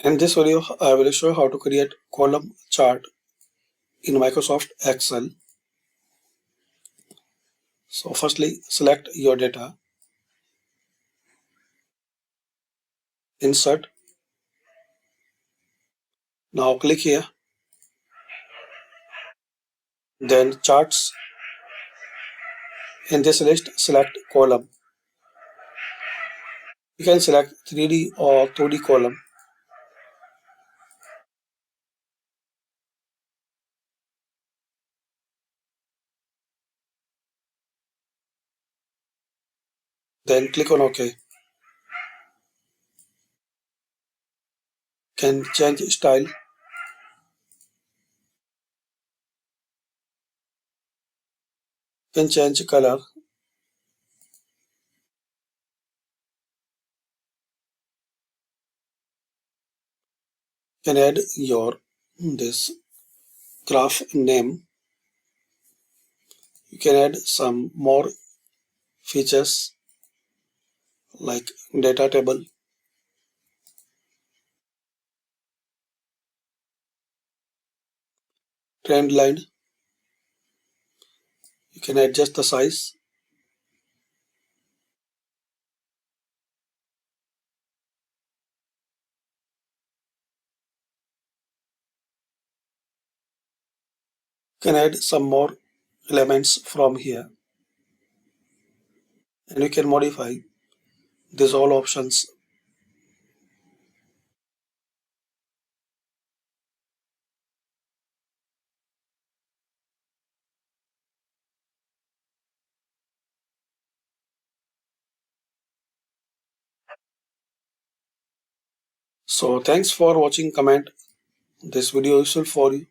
In this video, I will show you how to create column chart in Microsoft Excel. So firstly, select your data, insert. Now click here, then charts. In this list, select column. You can select 3D or 2D column. Then click on OK. Can change style. Can change color. Can add your this graph name. You can add some more features like data table, trend line. You can adjust the size. Can add some more elements from here, and you can modify these all options. So thanks for watching. Comment this video useful for you.